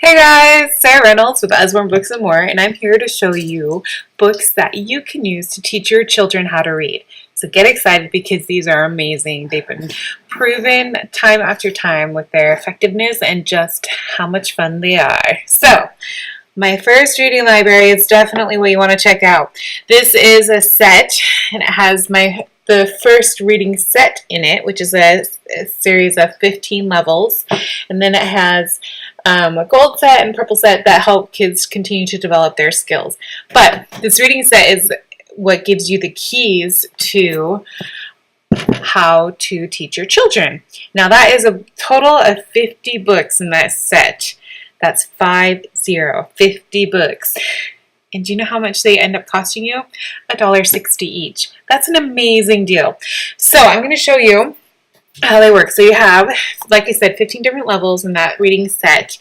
Hey guys, Sarah Reynolds with Usborne Books and More, and I'm here to show you books that you can use to teach your children how to read. So get excited because these are amazing. They've been proven time after time with their effectiveness and just how much fun they are. So, my first reading library is definitely what you want to check out. This is a set, and it has the first reading set in it, which is a series of 15 levels, and then it has a gold set and purple set that help kids continue to develop their skills. But this reading set is what gives you the keys to how to teach your children. Now that is a total of 50 books in that set. That's 50 books. And do you know how much they end up costing you? $1.60 each. That's an amazing deal. So I'm going to show you how they work. So you have, like I said, 15 different levels in that reading set.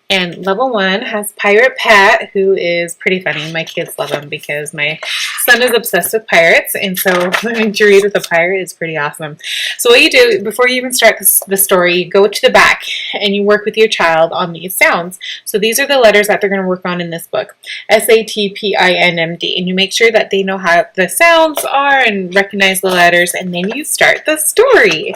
And level 1 has Pirate Pat, who is pretty funny. My kids love him because my son is obsessed with pirates, and so learning to read with a pirate is pretty awesome. So what you do, before you even start the story, you go to the back and you work with your child on these sounds. So these are the letters that they're going to work on in this book. S-A-T-P-I-N-M-D. And you make sure that they know how the sounds are and recognize the letters, and then you start the story.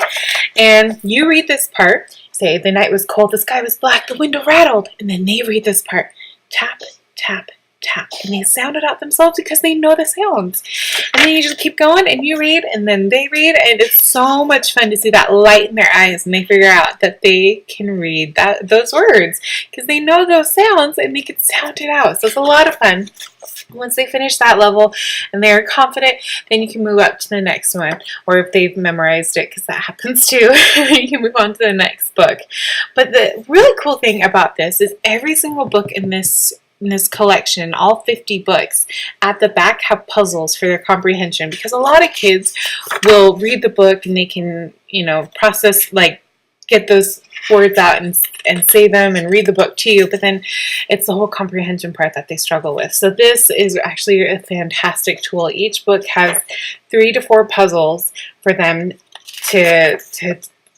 And you read this part. Say, the night was cold, the sky was black, the window rattled. And then they read this part. Tap, tap, tap. And they sound it out themselves because they know the sounds. And then you just keep going and you read and then they read. And it's so much fun to see that light in their eyes and they figure out that they can read those words because they know those sounds and they can sound it out. So it's a lot of fun. Once they finish that level and they're confident, then you can move up to the next one. Or if they've memorized it, because that happens too, you can move on to the next book. But the really cool thing about this is every single book in this collection, all 50 books, at the back have puzzles for their comprehension. Because a lot of kids will read the book and they can, process, get those words out and say them and read the book to you, but then it's the whole comprehension part that they struggle with. So this is actually a fantastic tool. Each book has 3 to 4 puzzles for them to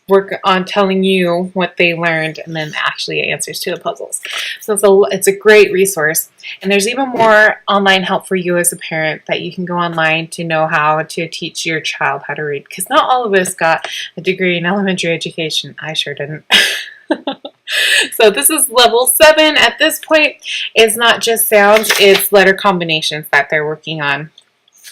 work on telling you what they learned and then actually answers to the puzzles. So it's a great resource. And there's even more online help for you as a parent that you can go online to know how to teach your child how to read. Because not all of us got a degree in elementary education. I sure didn't. So this is level 7. At this point, it's not just sounds, it's letter combinations that they're working on.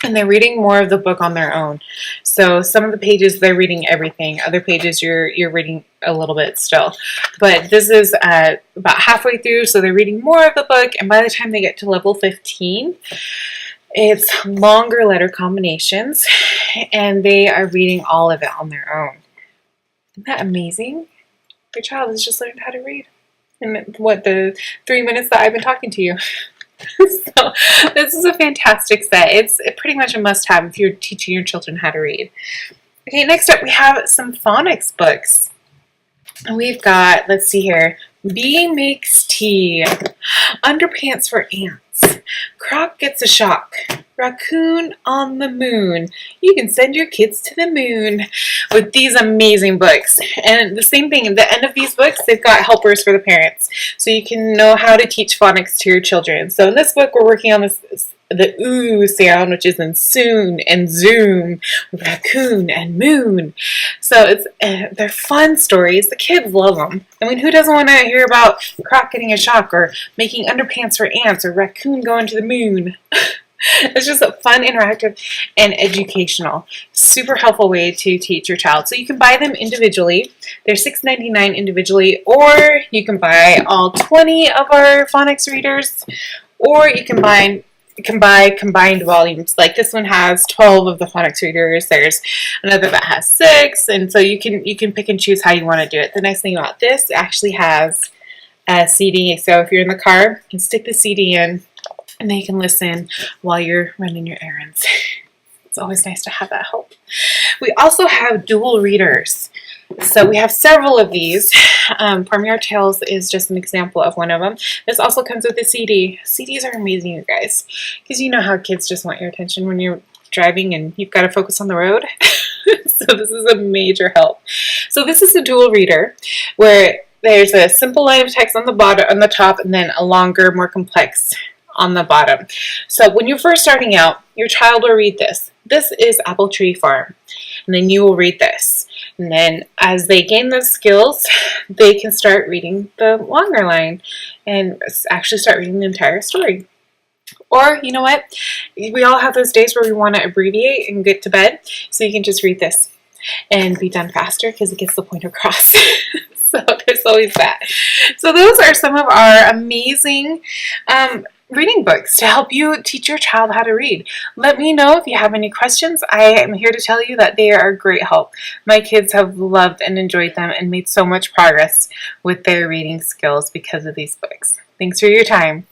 And they're reading more of the book on their own. So some of the pages, they're reading everything. Other pages, you're reading a little bit still. But this is about halfway through, so they're reading more of the book. And by the time they get to level 15, it's longer letter combinations. And they are reading all of it on their own. Isn't that amazing? Your child has just learned how to read. In the 3 minutes that I've been talking to you. So this is a fantastic set. It's pretty much a must-have if you're teaching your children how to read. Okay, next up we have some phonics books. And we've got, let's see here, Bee Makes Tea, Underpants for Ants, Croc Gets a Shock, Raccoon on the Moon. You can send your kids to the moon with these amazing books. And the same thing, at the end of these books, they've got helpers for the parents. So you can know how to teach phonics to your children. So in this book, we're working on the ooh sound, which is in soon and zoom, raccoon and moon. So they're fun stories. The kids love them. I mean, who doesn't want to hear about Croc getting a shock or making underpants for ants or raccoon going to the moon? It's just a fun, interactive, and educational. Super helpful way to teach your child. So you can buy them individually. They're $6.99 individually, or you can buy all 20 of our phonics readers, or you can buy combined volumes. Like this one has 12 of the phonics readers. There's another that has 6, and so you can pick and choose how you want to do it. The nice thing about this, it actually has a CD. So if you're in the car, you can stick the CD in, and then you can listen while you're running your errands. It's always nice to have that help. We also have dual readers. So we have several of these. Farmyard Tales is just an example of one of them. This also comes with a CD. CDs are amazing, you guys, because you know how kids just want your attention when you're driving and you've got to focus on the road. So this is a major help. So this is a dual reader where there's a simple line of text on the bottom, on the top, and then a longer, more complex on the bottom. So when you're first starting out, your child will read this. This is Apple Tree Farm. And then you will read this. And then as they gain those skills, they can start reading the longer line and actually start reading the entire story. Or, you know what? We all have those days where we want to abbreviate and get to bed. So you can just read this and be done faster because it gets the point across. So there's always that. So those are some of our amazing reading books to help you teach your child how to read. Let me know if you have any questions. I am here to tell you that they are a great help. My kids have loved and enjoyed them and made so much progress with their reading skills because of these books. Thanks for your time.